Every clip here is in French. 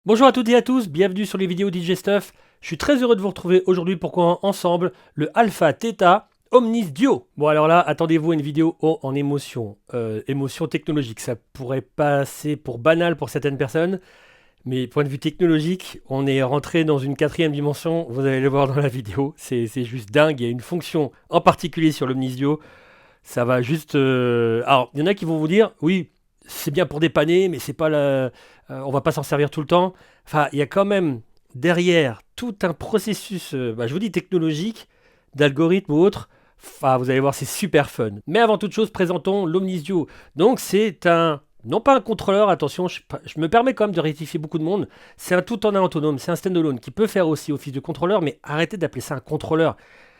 Bonjour à toutes et à tous, bienvenue sur les vidéos DJ Stuff. Je suis très heureux de vous retrouver aujourd'hui pour qu'on ensemble le Alpha Theta Omnis Duo. Bon alors là, attendez-vous à une vidéo haut en émotion, émotion technologique. Ça pourrait passer pour banal pour certaines personnes, mais point de vue technologique, on est rentré dans une quatrième dimension, vous allez le voir dans la vidéo, c'est juste dingue. Il y a une fonction en particulier sur l'Omnis Duo, ça va juste... Alors, il y en a qui vont vous dire, oui, c'est bien pour dépanner, mais c'est pas on va pas s'en servir tout le temps. Enfin, il y a quand même derrière tout un processus, je vous dis technologique, d'algorithme ou autre. Enfin, vous allez voir, c'est super fun. Mais avant toute chose, présentons l'Omnisio. Donc, c'est non pas un contrôleur, attention, je me permets quand même de rectifier beaucoup de monde. C'est un tout en un autonome, c'est un standalone qui peut faire aussi office de contrôleur, mais arrêtez d'appeler ça un contrôleur.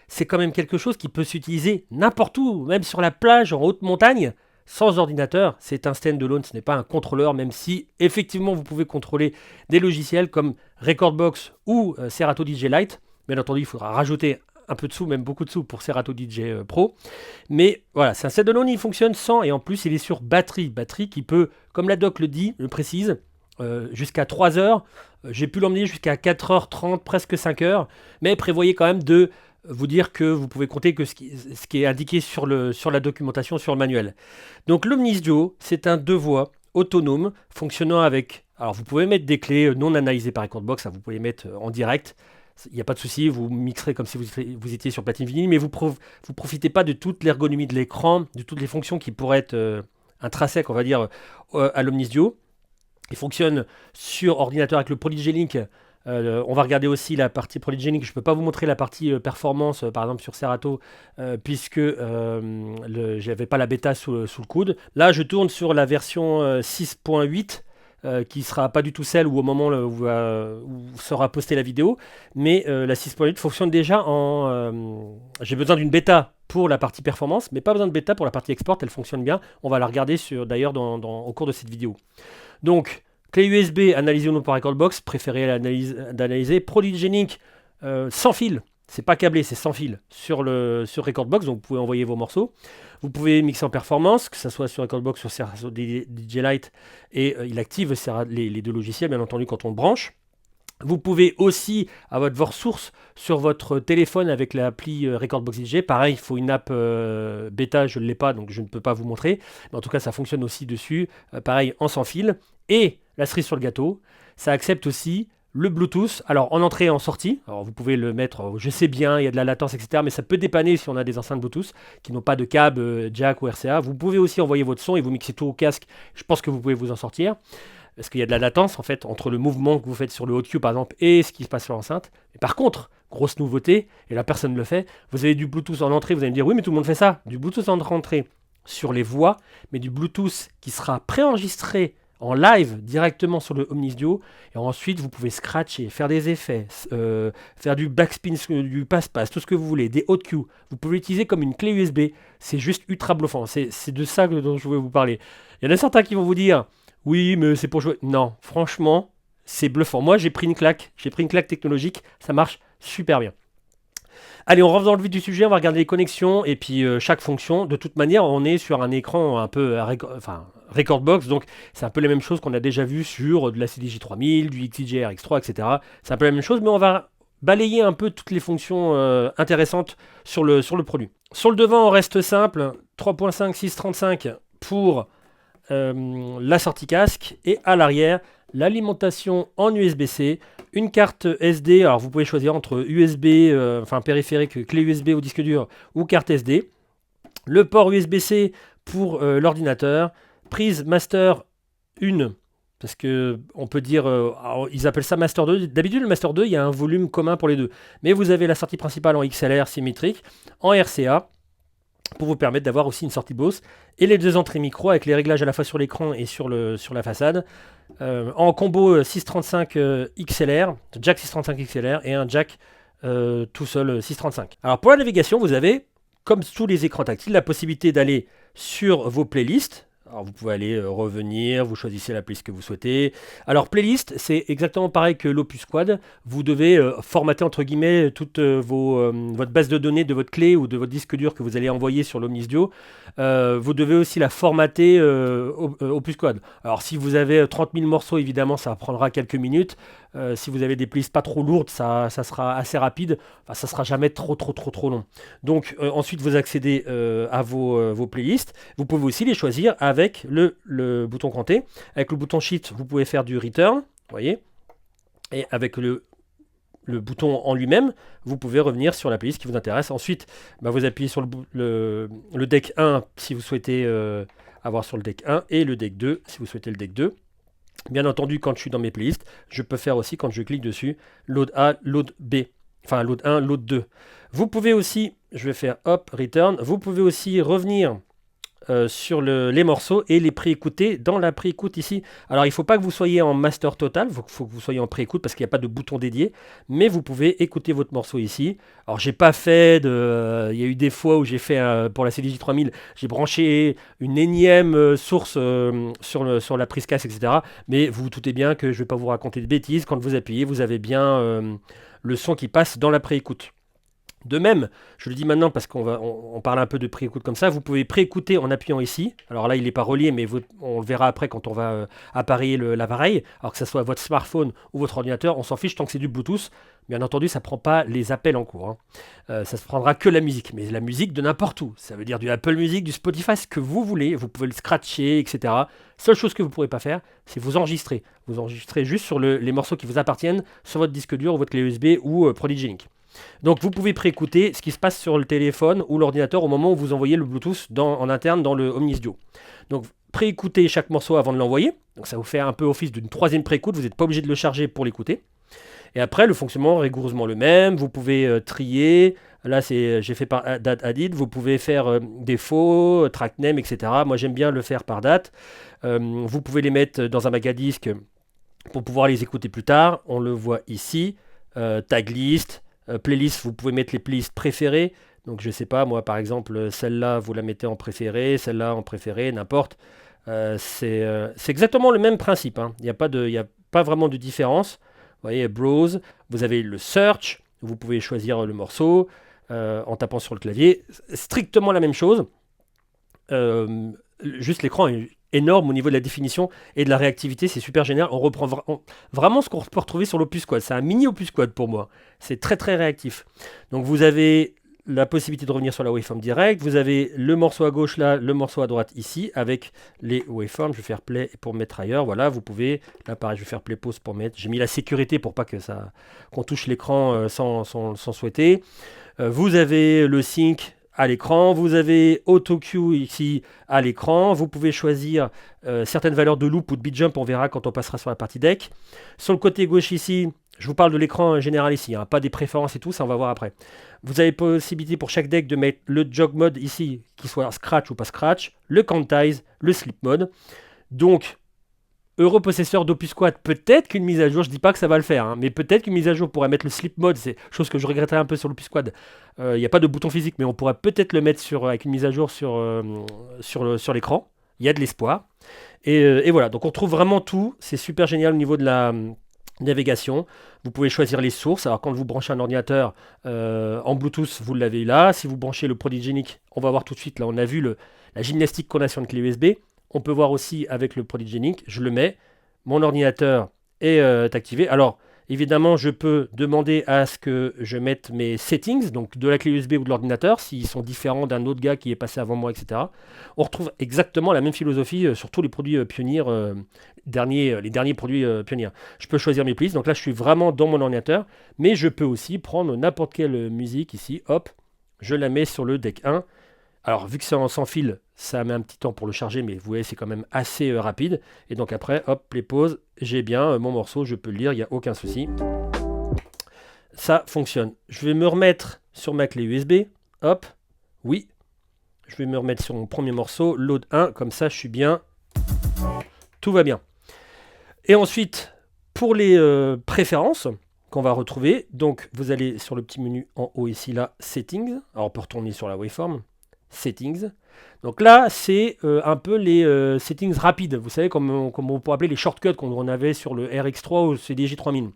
C'est quand même quelque chose qui peut s'utiliser n'importe où, même sur la plage, en haute montagne, sans ordinateur. C'est un standalone, ce n'est pas un contrôleur, même si effectivement vous pouvez contrôler des logiciels comme Recordbox ou Serato DJ Lite. Bien entendu, il faudra rajouter un peu de sous, même beaucoup de sous pour Serato DJ Pro. Mais voilà, c'est un standalone, il fonctionne sans, et en plus il est sur batterie. Batterie qui peut, comme la doc le précise, jusqu'à 3 heures. J'ai pu l'emmener jusqu'à 4h30, presque 5 heures. Mais prévoyez quand même de vous dire que vous pouvez compter que ce qui est indiqué sur la documentation, sur le manuel. Donc l'Omnis Duo, c'est un 2 voies autonome fonctionnant avec... Alors vous pouvez mettre des clés non analysées par Recordbox, vous pouvez les mettre en direct. Il n'y a pas de souci, vous mixerez comme si vous étiez sur platine vinyle, mais vous profitez pas de toute l'ergonomie de l'écran, de toutes les fonctions qui pourraient être intrinsèques, on va dire, à l'Omnis Duo. Il fonctionne sur ordinateur avec le Prodigy Link. On va regarder aussi la partie Prodigy Link. Je ne peux pas vous montrer la partie performance, par exemple sur Serato, puisque je n'avais pas la bêta sous le coude. Là, je tourne sur la version 6.8. Qui sera pas du tout celle où au moment où sera postée la vidéo, mais la 6.8 fonctionne déjà j'ai besoin d'une bêta pour la partie performance, mais pas besoin de bêta pour la partie export, elle fonctionne bien. On va la regarder d'ailleurs au cours de cette vidéo. Donc, clé USB analysée ou non par Recordbox, préférez d'analyser. Prodigy Link sans fil, c'est pas câblé, c'est sans fil sur Recordbox, donc vous pouvez envoyer vos morceaux. Vous pouvez mixer en performance, que ce soit sur Recordbox, sur DJ Lite, et il active les deux logiciels, bien entendu, quand on le branche. Vous pouvez aussi avoir votre source sur votre téléphone avec l'appli Recordbox DJ. Pareil, il faut une app bêta, je ne l'ai pas, donc je ne peux pas vous montrer. Mais en tout cas, ça fonctionne aussi dessus. Pareil, en sans fil. Et la cerise sur le gâteau, ça accepte aussi le Bluetooth. Alors, en entrée et en sortie. Alors, vous pouvez le mettre, je sais bien, il y a de la latence, etc. Mais ça peut dépanner si on a des enceintes Bluetooth qui n'ont pas de câble jack ou RCA. Vous pouvez aussi envoyer votre son et vous mixer tout au casque. Je pense que vous pouvez vous en sortir. Parce qu'il y a de la latence en fait entre le mouvement que vous faites sur le haut de queue par exemple et ce qui se passe sur l'enceinte. Mais par contre, grosse nouveauté, et là personne ne le fait, vous avez du Bluetooth en entrée, vous allez me dire oui mais tout le monde fait ça, du Bluetooth en entrée sur les voix, mais du Bluetooth qui sera préenregistré en live directement sur le Omnis Duo, et ensuite vous pouvez scratcher, faire des effets, faire du backspin, du passe-passe, tout ce que vous voulez, des hot cues. Vous pouvez l'utiliser comme une clé USB, c'est juste ultra bluffant, c'est de ça dont je voulais vous parler. Il y en a certains qui vont vous dire oui, mais c'est pour jouer. Non, franchement, c'est bluffant. Moi, j'ai pris une claque technologique. Ça marche super bien. Allez, on rentre dans le vif du sujet. On va regarder les connexions et puis chaque fonction. De toute manière, on est sur un écran un peu, Recordbox. Donc, c'est un peu la même chose qu'on a déjà vu sur de la CDJ3000, du XDJ RX3, etc. C'est un peu la même chose, mais on va balayer un peu toutes les fonctions intéressantes sur le produit. Sur le devant, on reste simple. 3.5, 635 pour la sortie casque, et à l'arrière l'alimentation en USB-C, une carte SD. Alors vous pouvez choisir entre USB, périphérique, clé USB au disque dur ou carte SD, le port USB-C pour l'ordinateur, prise master 1, parce que on peut dire, ils appellent ça Master 2. D'habitude, le Master 2, il y a un volume commun pour les deux. Mais vous avez la sortie principale en XLR symétrique, en RCA, pour vous permettre d'avoir aussi une sortie Bose, et les deux entrées micro avec les réglages à la fois sur l'écran et sur la façade, en combo 635 XLR, jack 635 XLR et un jack tout seul 635. Alors pour la navigation, vous avez, comme tous les écrans tactiles, la possibilité d'aller sur vos playlists. Alors vous pouvez aller revenir, vous choisissez la playlist que vous souhaitez. Alors playlist, c'est exactement pareil que l'Opus Squad. Vous devez formater entre guillemets toute votre base de données de votre clé ou de votre disque dur que vous allez envoyer sur l'Omnis Duo. Vous devez aussi la formater Opus Squad. Alors si vous avez 30 000 morceaux, évidemment ça prendra quelques minutes. Si vous avez des playlists pas trop lourdes, ça sera assez rapide. Enfin, ça sera jamais trop long. Donc ensuite vous accédez à vos playlists. Vous pouvez aussi les choisir avec le bouton cranté. Avec le bouton Shift, vous pouvez faire du return, vous voyez. Et avec le bouton en lui-même, vous pouvez revenir sur la playlist qui vous intéresse. Ensuite, vous appuyez sur le deck 1 si vous souhaitez avoir sur le deck 1 et le deck 2 si vous souhaitez le deck 2. Bien entendu, quand je suis dans mes playlists, je peux faire aussi, quand je clique dessus, load A, load B. Enfin, load 1, load 2. Vous pouvez aussi, je vais faire hop, return. Vous pouvez aussi revenir sur les morceaux et les préécouter dans la préécoute ici. Alors il ne faut pas que vous soyez en master total, il faut que vous soyez en préécoute parce qu'il n'y a pas de bouton dédié, mais vous pouvez écouter votre morceau ici. Alors j'ai pas fait il y a eu des fois où j'ai fait pour la CDJ 3000, j'ai branché une énième source sur la prise casse, etc. Mais vous vous doutez bien que je ne vais pas vous raconter de bêtises. Quand vous appuyez, vous avez bien le son qui passe dans la préécoute. De même, je le dis maintenant parce on parle un peu de pré-écoute comme ça, vous pouvez pré-écouter en appuyant ici. Alors là, il n'est pas relié, mais on le verra après quand on va appareiller l'appareil. Alors que ce soit votre smartphone ou votre ordinateur, on s'en fiche tant que c'est du Bluetooth. Bien entendu, ça ne prend pas les appels en cours. Ça se prendra que la musique, mais la musique de n'importe où. Ça veut dire du Apple Music, du Spotify, ce que vous voulez. Vous pouvez le scratcher, etc. Seule chose que vous ne pourrez pas faire, c'est vous enregistrer. Vous enregistrez juste sur les morceaux qui vous appartiennent sur votre disque dur ou votre clé USB ou Prodigy Link. Donc vous pouvez préécouter ce qui se passe sur le téléphone ou l'ordinateur au moment où vous envoyez le Bluetooth en interne dans le Omnis Duo. Donc préécoutez chaque morceau avant de l'envoyer. Donc ça vous fait un peu office d'une troisième préécoute. Vous n'êtes pas obligé de le charger pour l'écouter. Et après le fonctionnement est rigoureusement le même. Vous pouvez trier. Là j'ai fait par date added. Vous pouvez faire des faux, track name, etc. Moi j'aime bien le faire par date. Vous pouvez les mettre dans un magadisc pour pouvoir les écouter plus tard. On le voit ici. Tag list. Playlist, vous pouvez mettre les playlists préférées. Donc je sais pas, moi par exemple, celle-là, vous la mettez en préféré, celle-là en préféré, n'importe. C'est exactement le même principe. Il n'y a pas vraiment de différence. Vous voyez, browse, vous avez le search, vous pouvez choisir le morceau en tapant sur le clavier. Strictement la même chose. Juste l'écran est énorme au niveau de la définition et de la réactivité, c'est super génial. On reprend vraiment ce qu'on peut retrouver sur l'Opus Squad. C'est un mini Opus Squad pour moi. C'est très très réactif. Donc vous avez la possibilité de revenir sur la waveform direct. Vous avez le morceau à gauche là, le morceau à droite ici avec les waveforms. Je vais faire play pour mettre ailleurs. Voilà, vous pouvez. Là pareil, je vais faire play pause pour mettre. J'ai mis la sécurité pour pas que qu'on touche l'écran sans souhaiter. Vous avez le sync à l'écran, vous avez AutoCue ici à l'écran, vous pouvez choisir certaines valeurs de loop ou de beat jump, on verra quand on passera sur la partie deck. Sur le côté gauche ici, je vous parle de l'écran général ici, pas des préférences et tout, ça on va voir après. Vous avez possibilité pour chaque deck de mettre le jog mode ici, qui soit scratch ou pas scratch, le quantize, le sleep mode. Donc, heureux possesseur d'Opus Squad, peut-être qu'une mise à jour, je dis pas que ça va le faire, mais peut-être qu'une mise à jour pourrait mettre le sleep mode, c'est chose que je regretterais un peu sur l'Opus Squad. Il n'y a pas de bouton physique, mais on pourrait peut-être le mettre avec une mise à jour sur l'écran. Il y a de l'espoir. Et voilà, donc on trouve vraiment tout. C'est super génial au niveau de la navigation. Vous pouvez choisir les sources. Alors quand vous branchez un ordinateur en Bluetooth, vous l'avez là. Si vous branchez le Prodigy Link, on va voir tout de suite. Là, on a vu la gymnastique qu'on a sur une clé USB. On peut voir aussi avec le Prodigy Link, je le mets, mon ordinateur est activé. Alors, évidemment, je peux demander à ce que je mette mes settings, donc de la clé USB ou de l'ordinateur, s'ils sont différents d'un autre gars qui est passé avant moi, etc. On retrouve exactement la même philosophie sur tous les produits Pioneer, les derniers produits Pioneer. Je peux choisir mes playlists, donc là, je suis vraiment dans mon ordinateur, mais je peux aussi prendre n'importe quelle musique ici, hop, je la mets sur le deck 1. Alors, vu que c'est en sans fil, ça met un petit temps pour le charger, mais vous voyez, c'est quand même assez rapide. Et donc après, hop, les pauses, j'ai bien mon morceau, je peux le lire, il n'y a aucun souci. Ça fonctionne. Je vais me remettre sur ma clé USB. Hop, oui. Je vais me remettre sur mon premier morceau, load 1, comme ça, je suis bien. Tout va bien. Et ensuite, pour les préférences qu'on va retrouver, donc vous allez sur le petit menu en haut ici, là, Settings. Alors, on peut retourner sur la waveform. Settings. Donc là, c'est un peu les settings rapides. Vous savez, comme on pourrait appeler les shortcuts qu'on avait sur le RX3 ou le CDJ 3000.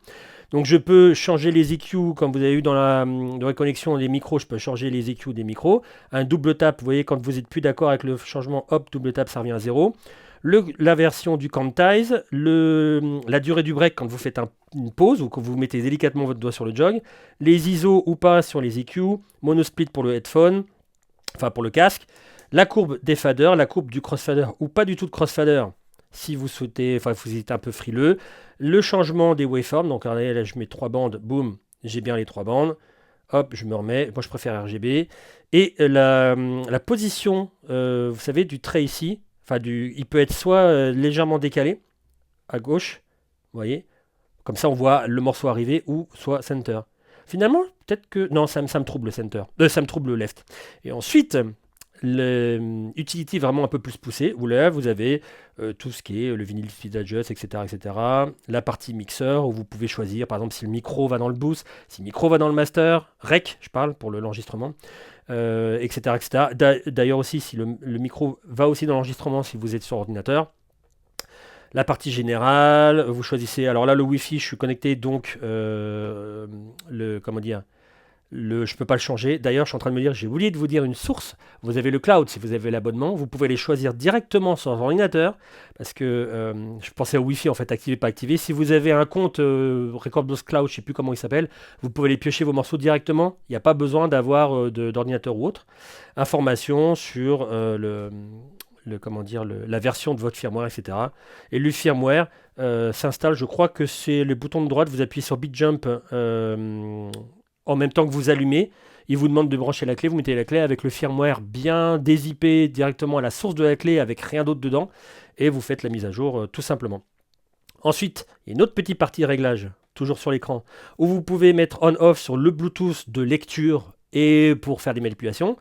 Donc je peux changer les EQ, comme vous avez eu dans la connexion des micros, je peux changer les EQ des micros. Un double tap, vous voyez, quand vous n'êtes plus d'accord avec le changement, hop, double tap, ça revient à 0. La version du quantize, la durée du break quand vous faites une pause ou que vous mettez délicatement votre doigt sur le jog. Les ISO ou pas sur les EQ. Monosplit pour le headphone, enfin pour le casque. La courbe des faders, la courbe du crossfader ou pas du tout de crossfader. Si vous souhaitez, enfin vous êtes un peu frileux, le changement des waveforms, donc regardez, là je mets 3 bandes, boum, j'ai bien les 3 bandes, hop, je me remets, moi je préfère RGB, et la position, vous savez, du trait ici, enfin il peut être soit légèrement décalé, à gauche, vous voyez, comme ça on voit le morceau arriver, ou soit center. Finalement, peut-être que, non, ça me trouble le center, ça me trouble le left. Et ensuite, l'utilité vraiment un peu plus poussée, où là vous avez tout ce qui est le vinyl speed adjust, etc., etc. La partie mixeur où vous pouvez choisir par exemple si le micro va dans le boost, si le micro va dans le master, rec, je parle pour l'enregistrement, etc., etc. D'ailleurs aussi si le micro va aussi dans l'enregistrement si vous êtes sur ordinateur. La partie générale, vous choisissez, alors là le Wi-Fi, je suis connecté donc comment dire, je ne peux pas le changer. D'ailleurs, je suis en train de me dire, j'ai oublié de vous dire une source. Vous avez le cloud si vous avez l'abonnement. Vous pouvez les choisir directement sur ordinateur. Parce que je pensais au Wi-Fi, en fait, activé, pas activé. Si vous avez un compte Recordbox Cloud, je ne sais plus comment il s'appelle, vous pouvez les piocher vos morceaux directement. Il n'y a pas besoin d'avoir d'ordinateur ou autre. Information sur la version de votre firmware, etc. Et le firmware s'installe, je crois que c'est le bouton de droite, vous appuyez sur BitJump en même temps que vous allumez, il vous demande de brancher la clé, vous mettez la clé avec le firmware bien dézippé directement à la source de la clé avec rien d'autre dedans et vous faites la mise à jour tout simplement. Ensuite, il y a une autre petite partie réglage, toujours sur l'écran, où vous pouvez mettre on-off sur le Bluetooth de lecture et pour faire des manipulations.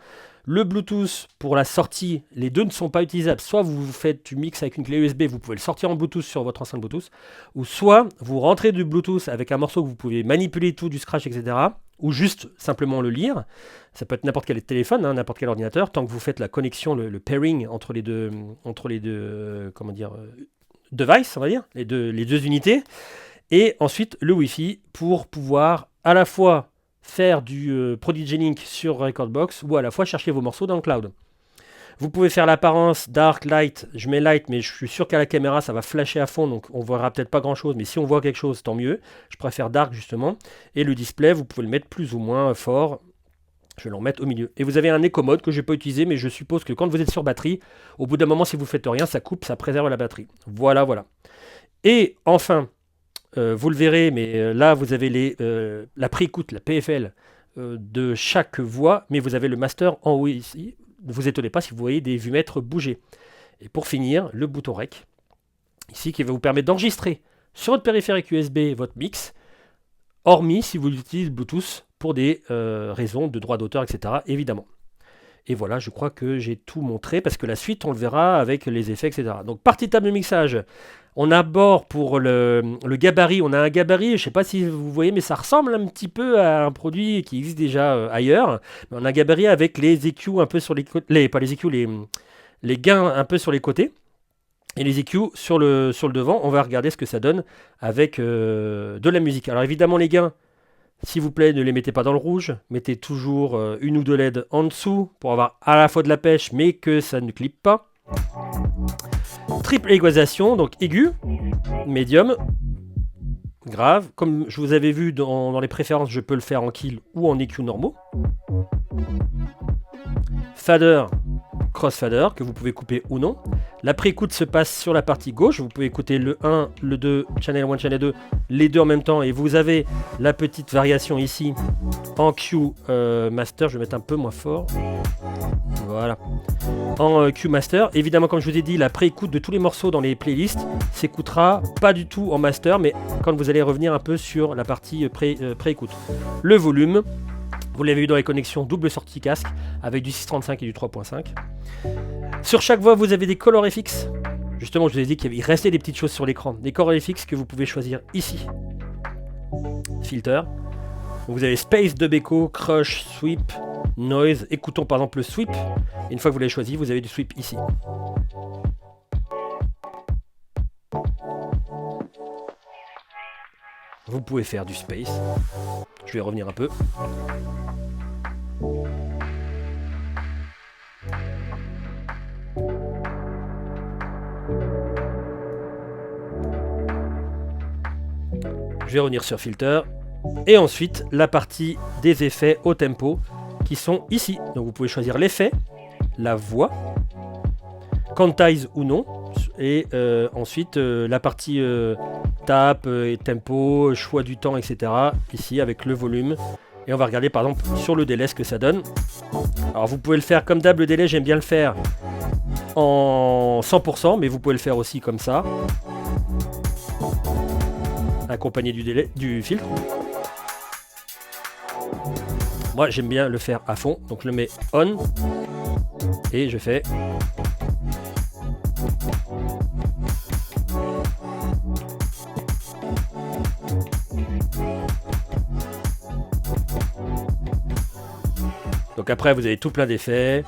Le Bluetooth pour la sortie, les deux ne sont pas utilisables. Soit vous faites du mix avec une clé USB, vous pouvez le sortir en Bluetooth sur votre enceinte Bluetooth, ou soit vous rentrez du Bluetooth avec un morceau que vous pouvez manipuler tout, du scratch, etc. Ou juste simplement le lire. Ça peut être n'importe quel téléphone, n'importe quel ordinateur, tant que vous faites la connexion, le pairing entre les deux devices, on va dire, les deux unités. Et ensuite le Wi-Fi pour pouvoir à la fois faire du Prodigy Link sur Recordbox ou à la fois chercher vos morceaux dans le cloud. Vous pouvez faire l'apparence dark, light, je mets light mais je suis sûr qu'à la caméra ça va flasher à fond donc on verra peut-être pas grand chose mais si on voit quelque chose tant mieux, je préfère dark justement. Et le display vous pouvez le mettre plus ou moins fort, je vais le remettre au milieu. Et vous avez un éco mode que je n'ai pas utilisé mais je suppose que quand vous êtes sur batterie, au bout d'un moment si vous faites rien ça coupe, ça préserve la batterie. Voilà. Et enfin, vous le verrez, mais là vous avez la pré-écoute, la PFL de chaque voix, mais vous avez le master en haut ici. Ne vous étonnez pas si vous voyez des vumètres bouger. Et pour finir, le bouton REC, ici qui va vous permettre d'enregistrer sur votre périphérique USB votre mix, hormis si vous l'utilisez Bluetooth pour des raisons de droit d'auteur, etc. évidemment. Et voilà, je crois que j'ai tout montré, parce que la suite, on le verra avec les effets, etc. Donc, partie table de mixage. On aborde pour le gabarit. On a un gabarit, je ne sais pas si vous voyez, mais ça ressemble un petit peu à un produit qui existe déjà ailleurs. Mais on a un gabarit avec les EQ un peu sur les côtés. Pas les EQ, les gains un peu sur les côtés. Et les EQ sur le devant. On va regarder ce que ça donne avec de la musique. Alors, évidemment, les gains, s'il vous plaît, ne les mettez pas dans le rouge. Mettez toujours une ou deux LED en dessous pour avoir à la fois de la pêche, mais que ça ne clippe pas. Triple égalisation, donc aigu, médium, grave. Comme je vous avais vu dans les préférences, je peux le faire en kill ou en EQ normaux. Fader, crossfader, que vous pouvez couper ou non. La pré-écoute se passe sur la partie gauche. Vous pouvez écouter le 1, le 2, channel 1, channel 2, les deux en même temps. Et vous avez la petite variation ici en Q master. Je vais mettre un peu moins fort. Voilà. En Q master. Évidemment, comme je vous ai dit, la pré-écoute de tous les morceaux dans les playlists s'écoutera pas du tout en master, mais quand vous allez revenir un peu sur la partie pré-écoute. Le volume. Vous l'avez vu dans les connexions double sortie casque avec du 635 et du 3.5. Sur chaque voix, vous avez des color FX. Justement, je vous ai dit qu'il restait des petites choses sur l'écran. Des color FX que vous pouvez choisir ici. Filter. Vous avez Space, Dub Echo, Crush, Sweep, noise, écoutons par exemple le sweep. Une fois que vous l'avez choisi, vous avez du sweep ici. Vous pouvez faire du space. Je vais revenir un peu. Je vais revenir sur filter. Et ensuite, la partie des effets au tempo qui sont ici. Donc vous pouvez choisir l'effet, la voix, quantize ou non. Et ensuite, la partie tap et tempo, choix du temps, etc. Ici avec le volume. Et on va regarder par exemple sur le délai ce que ça donne. Alors vous pouvez le faire comme d'hab, le délai j'aime bien le faire en 100%, mais vous pouvez le faire aussi comme ça. Accompagné du délai, du filtre. Moi j'aime bien le faire à fond, donc je le mets on et je fais. Donc après vous avez tout plein d'effets.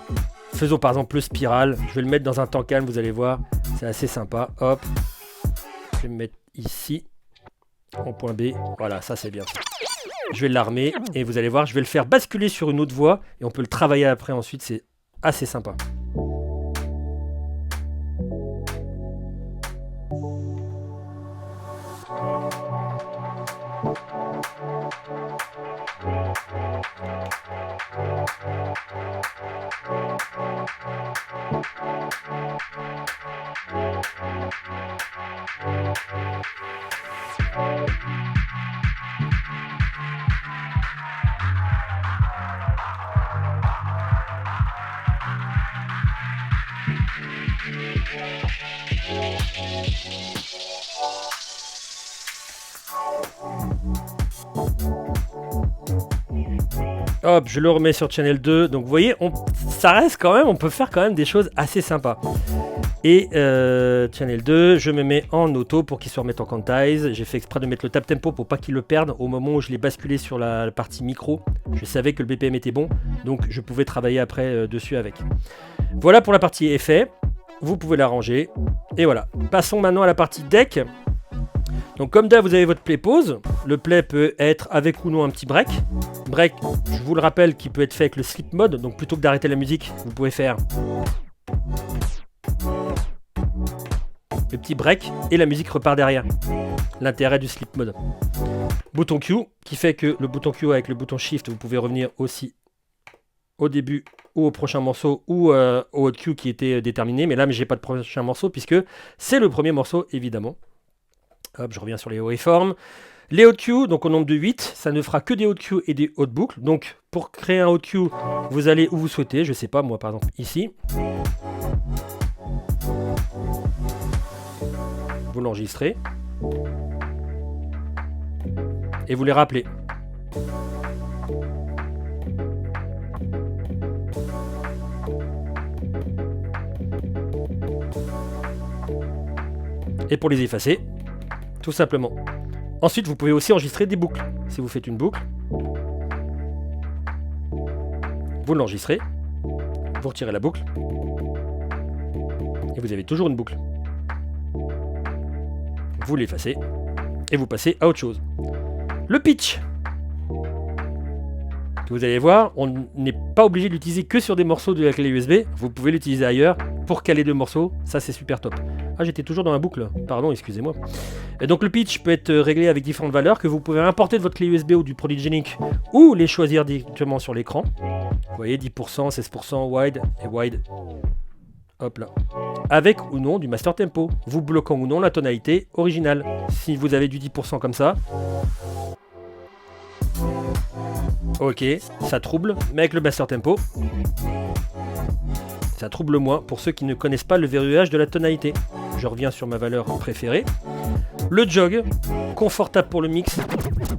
Faisons par exemple le spiral, je vais le mettre dans un temps calme, vous allez voir, c'est assez sympa. Hop, je vais me mettre ici, en point B, voilà, ça c'est bien. Je vais l'armer et vous allez voir, je vais le faire basculer sur une autre voie et on peut le travailler après ensuite, c'est assez sympa. Hop, je le remets sur Channel 2. Donc vous voyez, ça reste quand même, on peut faire quand même des choses assez sympas. Et Channel 2, je me mets en auto pour qu'il se remette en quantize. J'ai fait exprès de mettre le tap tempo pour pas qu'il le perde. Au moment où je l'ai basculé sur la partie micro, je savais que le BPM était bon. Donc je pouvais travailler après dessus avec. Voilà pour la partie effet. Vous pouvez l'arranger. Et voilà. Passons maintenant à la partie deck. Donc comme d'hab, vous avez votre play pause. Le play peut être avec ou non un petit break. Break, je vous le rappelle, qui peut être fait avec le sleep mode. Donc plutôt que d'arrêter la musique, vous pouvez faire le petit break et la musique repart derrière. L'intérêt du sleep mode. Bouton Q, qui fait que le bouton Q avec le bouton Shift, vous pouvez revenir aussi au début ou au prochain morceau ou au hot Q qui était déterminé. Mais là, j'ai pas de prochain morceau puisque c'est le premier morceau évidemment. Hop, je reviens sur les waveforms. Les hot Q, donc au nombre de 8, ça ne fera que des hot Q et des hot boucles. Donc pour créer un hot Q, vous allez où vous souhaitez. Je sais pas, moi par exemple ici. Vous l'enregistrez. Et vous les rappelez. Et pour les effacer, tout simplement. Ensuite, vous pouvez aussi enregistrer des boucles. Si vous faites une boucle, vous l'enregistrez, vous retirez la boucle, et vous avez toujours une boucle. Vous l'effacez, et vous passez à autre chose. Le pitch. Vous allez voir, on n'est pas obligé de l'utiliser que sur des morceaux de la clé USB. Vous pouvez l'utiliser ailleurs pour caler deux morceaux. Ça, c'est super top. Ah, j'étais toujours dans la boucle. Pardon, excusez-moi. Et donc, le pitch peut être réglé avec différentes valeurs que vous pouvez importer de votre clé USB ou du Prodigenic ou les choisir directement sur l'écran. Vous voyez, 10%, 16%, wide et wide. Hop là. Avec ou non du master tempo. Vous bloquant ou non la tonalité originale. Si vous avez du 10% comme ça, ok, ça trouble, mais avec le master tempo, ça trouble moins pour ceux qui ne connaissent pas le verrouillage de la tonalité. Je reviens sur ma valeur préférée. Le jog, confortable pour le mix,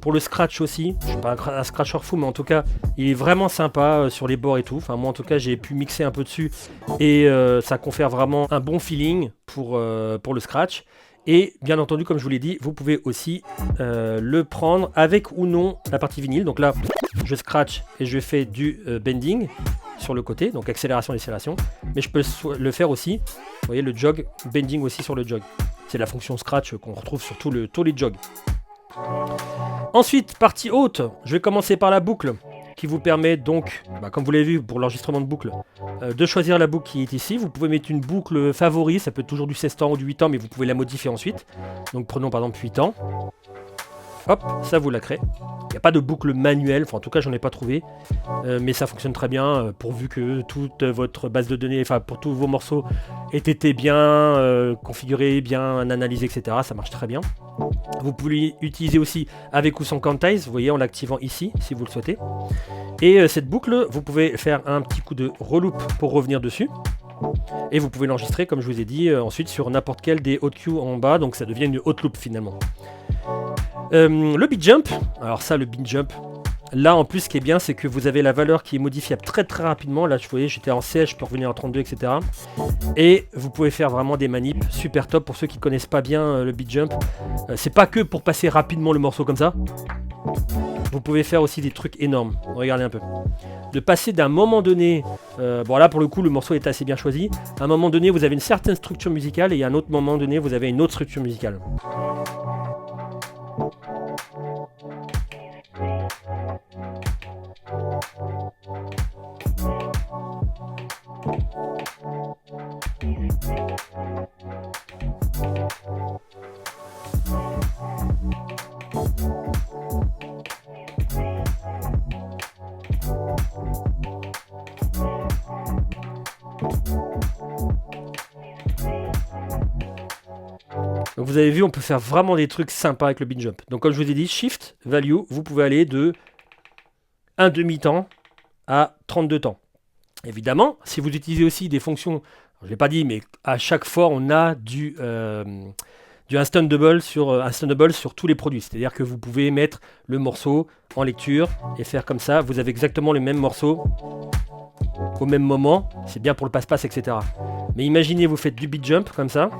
pour le scratch aussi. Je suis pas un scratcher fou, mais en tout cas, il est vraiment sympa sur les bords et tout. Enfin, moi en tout cas, j'ai pu mixer un peu dessus et ça confère vraiment un bon feeling pour le scratch. Et bien entendu, comme je vous l'ai dit, vous pouvez aussi le prendre avec ou non la partie vinyle. Donc là, je scratch et je fais du bending sur le côté, donc accélération, décélération. Mais je peux le faire aussi, vous voyez le jog, bending aussi sur le jog. C'est la fonction scratch qu'on retrouve sur tous les jogs. Ensuite, partie haute, je vais commencer par la boucle qui vous permet donc, comme vous l'avez vu pour l'enregistrement de boucle, de choisir la boucle qui est ici. Vous pouvez mettre une boucle favori, ça peut être toujours du 16 temps ou du 8 temps, mais vous pouvez la modifier ensuite. Donc prenons par exemple 8 temps. Hop, ça vous la crée. Il n'y a pas de boucle manuelle, enfin en tout cas j'en ai pas trouvé, mais ça fonctionne très bien pourvu que toute votre base de données, enfin pour tous vos morceaux aient été bien configurés, bien analysés, etc. Ça marche très bien. Vous pouvez l'utiliser aussi avec ou sans quantize, vous voyez en l'activant ici si vous le souhaitez. Et cette boucle, vous pouvez faire un petit coup de reloop pour revenir dessus. Et vous pouvez l'enregistrer comme je vous ai dit ensuite sur n'importe quel des hot cues en bas, donc ça devient une hot loop finalement. Le beat jump, alors ça le beat jump, là en plus ce qui est bien c'est que vous avez la valeur qui est modifiable très rapidement. Là vous voyez j'étais en 16, je peux revenir en 32 etc. Et vous pouvez faire vraiment des manips super top pour ceux qui connaissent pas bien le beat jump. C'est pas que pour passer rapidement le morceau comme ça. Vous pouvez faire aussi des trucs énormes, regardez un peu. De passer d'un moment donné, bon là pour le coup le morceau est assez bien choisi. À un moment donné vous avez une certaine structure musicale et à un autre moment donné vous avez une autre structure musicale. Donc vous avez vu, on peut faire vraiment des trucs sympas avec le beat jump. Donc comme je vous ai dit, shift, value, vous pouvez aller de un demi-temps à 32 temps. Évidemment, si vous utilisez aussi des fonctions, je ne l'ai pas dit, mais à chaque fois on a du instantable sur tous les produits. C'est-à-dire que vous pouvez mettre le morceau en lecture et faire comme ça. Vous avez exactement le même morceau au même moment. C'est bien pour le passe-passe, etc. Mais imaginez, vous faites du beat jump comme ça.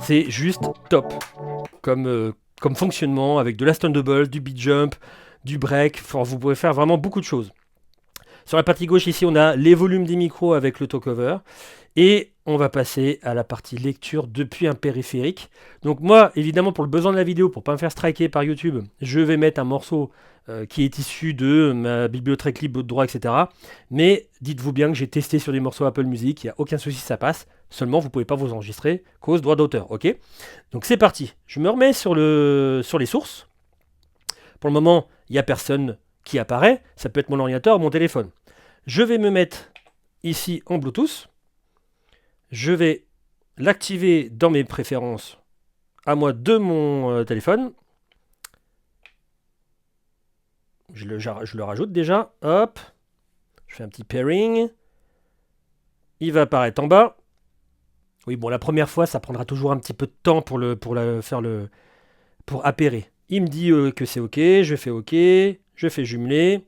C'est juste top comme fonctionnement avec de l'instantable, du beat jump, du break. Enfin, vous pouvez faire vraiment beaucoup de choses. Sur la partie gauche ici, on a les volumes des micros avec le talk-over. Et on va passer à la partie lecture depuis un périphérique. Donc moi, évidemment, pour le besoin de la vidéo, pour ne pas me faire striker par YouTube, je vais mettre un morceau qui est issu de ma bibliothèque libre de droit, etc. Mais dites-vous bien que j'ai testé sur des morceaux Apple Music, il n'y a aucun souci, ça passe. Seulement, vous ne pouvez pas vous enregistrer, cause droit d'auteur, ok? Donc c'est parti. Je me remets sur les sources. Pour le moment, il n'y a personne qui apparaît. Ça peut être mon ordinateur ou mon téléphone. Je vais me mettre ici en Bluetooth. Je vais l'activer dans mes préférences à moi de mon téléphone. Je le rajoute déjà. Hop. Je fais un petit pairing. Il va apparaître en bas. Oui, bon, la première fois, ça prendra toujours un petit peu de temps pour appairer. Il me dit que c'est OK. Je fais OK. Je fais jumeler.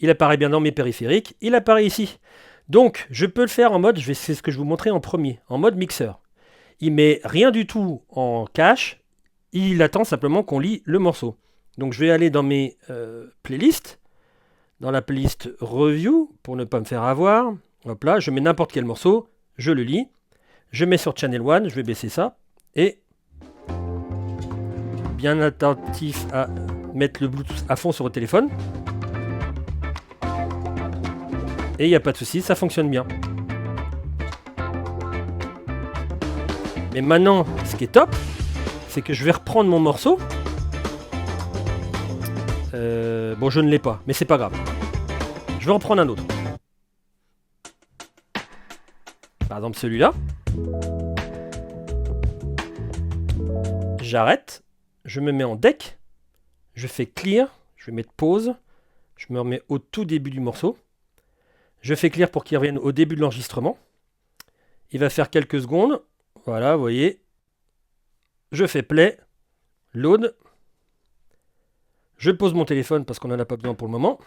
Il apparaît bien dans mes périphériques. Il apparaît ici. Donc, je peux le faire en mode, c'est ce que je vous montrais en premier, en mode mixeur. Il met rien du tout en cache, il attend simplement qu'on lit le morceau. Donc, je vais aller dans mes playlists, dans la playlist Review, pour ne pas me faire avoir. Hop là, je mets n'importe quel morceau, je le lis, je mets sur Channel 1, je vais baisser ça, et bien attentif à mettre le Bluetooth à fond sur le téléphone. Et il n'y a pas de souci, ça fonctionne bien. Mais maintenant, ce qui est top, c'est que je vais reprendre mon morceau. Bon, je ne l'ai pas, mais c'est pas grave. je vais en prendre un autre. Par exemple celui-là. J'arrête. Je me mets en deck. Je fais clear. Je vais mettre pause. Je me remets au tout début du morceau. Je fais clear pour qu'il revienne au début de l'enregistrement. Il va faire quelques secondes. Voilà, vous voyez. Je fais play. Load. Je pose mon téléphone parce qu'on n'en a pas besoin pour le moment.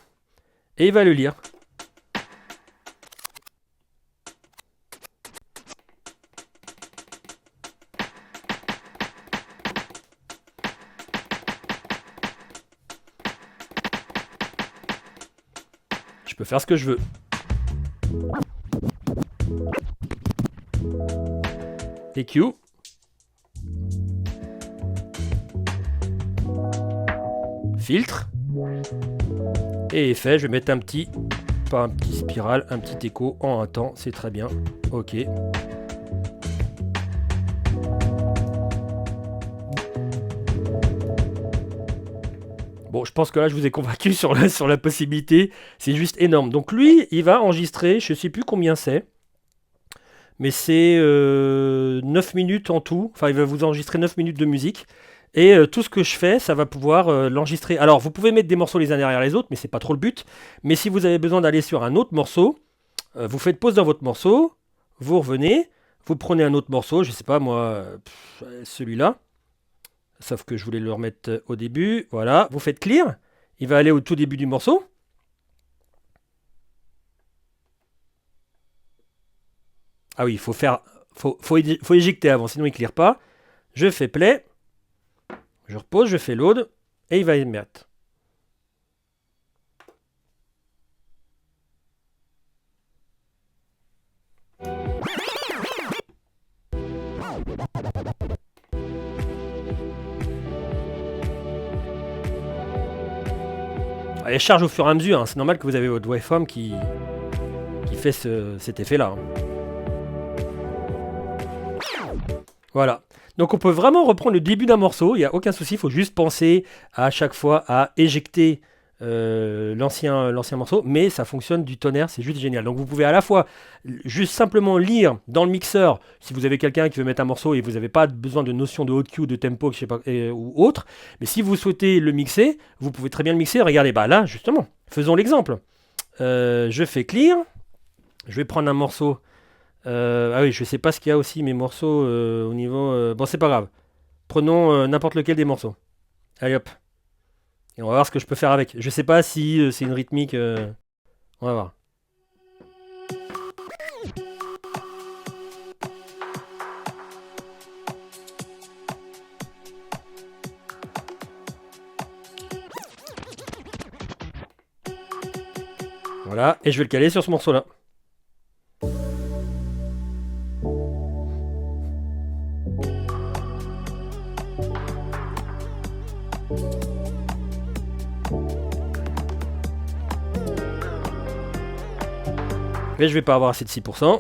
Et il va le lire. Je peux faire ce que je veux. EQ. Filtre. Et effet, je vais mettre un petit, pas un petit spirale, un petit écho en un temps, c'est très bien. Ok. Bon, je pense que là, je vous ai convaincu sur la possibilité. C'est juste énorme. Donc lui, il va enregistrer, je ne sais plus combien c'est. Mais c'est 9 minutes en tout. Enfin, il va vous enregistrer 9 minutes de musique. Et tout ce que je fais, ça va pouvoir l'enregistrer. Alors, vous pouvez mettre des morceaux les uns derrière les autres, mais c'est pas trop le but. Mais si vous avez besoin d'aller sur un autre morceau, vous faites pause dans votre morceau, vous revenez, vous prenez un autre morceau, je sais pas moi, celui-là. Sauf que je voulais le remettre au début. Voilà, vous faites clear. Il va aller au tout début du morceau. Ah oui, il faut faire, faut éjecter avant, sinon il ne clear pas. Je fais play. Je repose, je fais load. Et il va émettre. Elle charge au fur et à mesure, hein. C'est normal que vous avez votre waveform qui fait cet effet-là. Voilà. Donc on peut vraiment reprendre le début d'un morceau, il n'y a aucun souci, il faut juste penser à chaque fois à éjecter l'ancien morceau, mais ça fonctionne du tonnerre, c'est juste génial. Donc vous pouvez à la fois juste simplement lire dans le mixeur, si vous avez quelqu'un qui veut mettre un morceau et vous n'avez pas besoin de notion de haute cue, de tempo, je sais pas, ou autre, mais si vous souhaitez le mixer, vous pouvez très bien le mixer. Regardez, bah là justement, faisons l'exemple. Je fais clear, je vais prendre un morceau. Ah oui, je sais pas ce qu'il y a aussi mes morceaux au niveau. Bon, c'est pas grave. Prenons n'importe lequel des morceaux. Allez hop. Et on va voir ce que je peux faire avec. Je sais pas si c'est une rythmique. On va voir. Voilà, et je vais le caler sur ce morceau-là. Mais je vais pas avoir assez de 6%.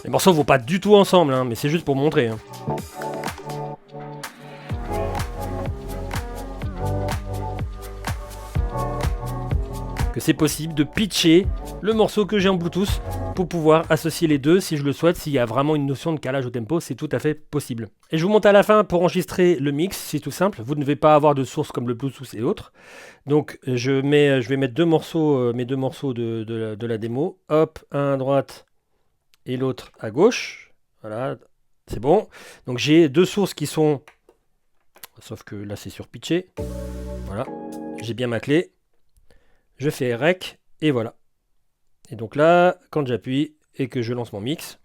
Les morceaux vont pas du tout ensemble, hein, mais c'est juste pour montrer. Hein. Que c'est possible de pitcher le morceau que j'ai en Bluetooth pour pouvoir associer les deux si je le souhaite. S'il y a vraiment une notion de calage au tempo, c'est tout à fait possible. Et je vous montre à la fin pour enregistrer le mix, c'est tout simple. Vous ne devez pas avoir de source comme le Bluetooth et autres. Donc je vais mettre deux morceaux, mes deux morceaux de la démo. Hop, un à droite et l'autre à gauche. Voilà, c'est bon. Donc j'ai deux sources qui sont... Sauf que là c'est surpitché. Voilà, j'ai bien ma clé. Je fais rec et voilà. Et donc là, quand j'appuie et que je lance mon mix,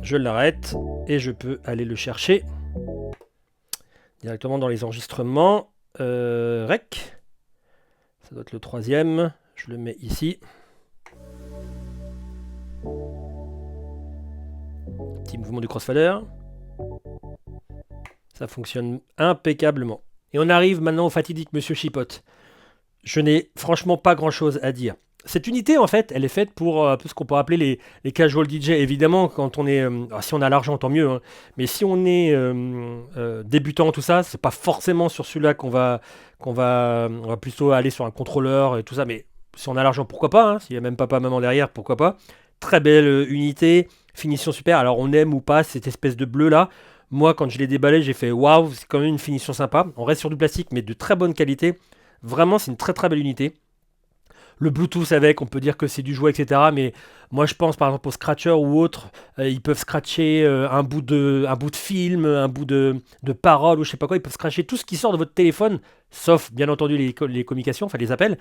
je l'arrête et je peux aller le chercher directement dans les enregistrements. Rec, ça doit être le troisième. Je le mets ici. petit mouvement du crossfader. Ça fonctionne impeccablement. Et on arrive maintenant au fatidique Monsieur Chipote. Je n'ai franchement pas grand-chose à dire. Cette unité, en fait, elle est faite pour tout ce qu'on peut appeler les casual DJ. Évidemment, quand on est, si on a l'argent, tant mieux. Hein. Mais si on est débutant, tout ça, c'est pas forcément sur celui-là on va plutôt aller sur un contrôleur et tout ça. Mais si on a l'argent, pourquoi pas, hein. S'il y a même papa, maman derrière, pourquoi pas. Très belle unité, finition super. Alors on aime ou pas cette espèce de bleu là. Moi, quand je l'ai déballé, j'ai fait waouh, c'est quand même une finition sympa. On reste sur du plastique, mais de très bonne qualité. Vraiment, c'est une très très belle unité. Le Bluetooth avec, on peut dire que c'est du jouet, etc. Mais moi, je pense par exemple aux scratchers ou autres, ils peuvent scratcher un bout de film, un bout de parole ou je sais pas quoi. Ils peuvent scratcher tout ce qui sort de votre téléphone, sauf bien entendu les communications, enfin les appels.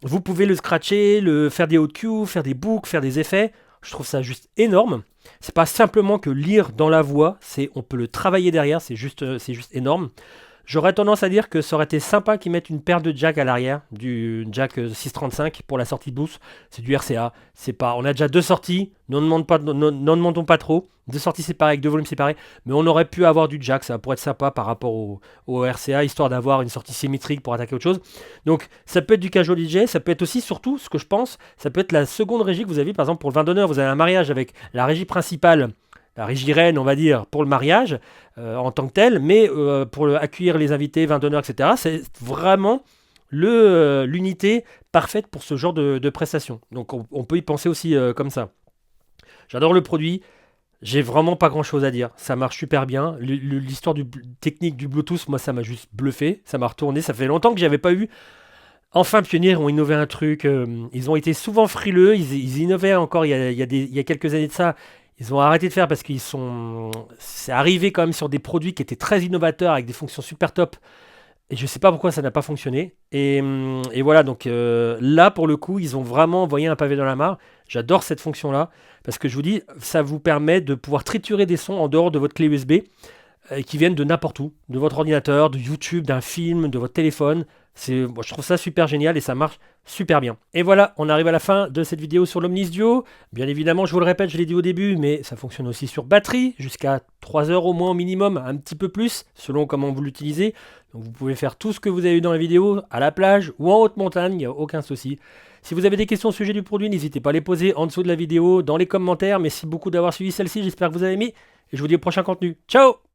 Vous pouvez le scratcher, faire des haute cues, faire des boucles, faire des effets. Je trouve ça juste énorme. C'est pas simplement que lire dans la voix, on peut le travailler derrière, c'est juste énorme. J'aurais tendance à dire que ça aurait été sympa qu'ils mettent une paire de jack à l'arrière, du jack 635 pour la sortie de boost. C'est du RCA. On a déjà 2 sorties, n'en demandons pas trop. 2 sorties séparées avec 2 volumes séparés, mais on aurait pu avoir du jack, ça pourrait être sympa par rapport au RCA, histoire d'avoir une sortie symétrique pour attaquer autre chose. Donc ça peut être du casual DJ, ça peut être aussi, surtout, ce que je pense, ça peut être la seconde régie que vous avez, par exemple pour le vin d'honneur, vous avez un mariage avec la régie principale, la régie reine, on va dire, pour le mariage en tant que tel, mais pour accueillir les invités, vin d'honneur, etc., c'est vraiment l'unité parfaite pour ce genre de prestation. Donc on peut y penser aussi comme ça. J'adore le produit, j'ai vraiment pas grand chose à dire, ça marche super bien. L'histoire technique du Bluetooth, moi ça m'a juste bluffé, ça m'a retourné, ça fait longtemps que j'avais pas eu. Enfin, Pioneer ont innové un truc, ils ont été souvent frileux, ils innovaient encore il y a quelques années de ça. Ils ont arrêté de faire parce c'est arrivé quand même sur des produits qui étaient très innovateurs avec des fonctions super top. Et je sais pas pourquoi ça n'a pas fonctionné. Et voilà, donc là pour le coup, ils ont vraiment envoyé un pavé dans la mare. J'adore cette fonction-là parce que je vous dis, ça vous permet de pouvoir triturer des sons en dehors de votre clé USB qui viennent de n'importe où, de votre ordinateur, de YouTube, d'un film, de votre téléphone. Je trouve ça super génial et ça marche super bien. Et voilà, on arrive à la fin de cette vidéo sur l'Omnis Duo. Bien évidemment, je vous le répète, je l'ai dit au début, mais ça fonctionne aussi sur batterie, jusqu'à 3 heures au moins au minimum, un petit peu plus, selon comment vous l'utilisez. Donc vous pouvez faire tout ce que vous avez vu dans la vidéo, à la plage ou en haute montagne, il n'y a aucun souci. Si vous avez des questions au sujet du produit, n'hésitez pas à les poser en dessous de la vidéo, dans les commentaires. Merci beaucoup d'avoir suivi celle-ci, j'espère que vous avez aimé. Et je vous dis au prochain contenu. Ciao!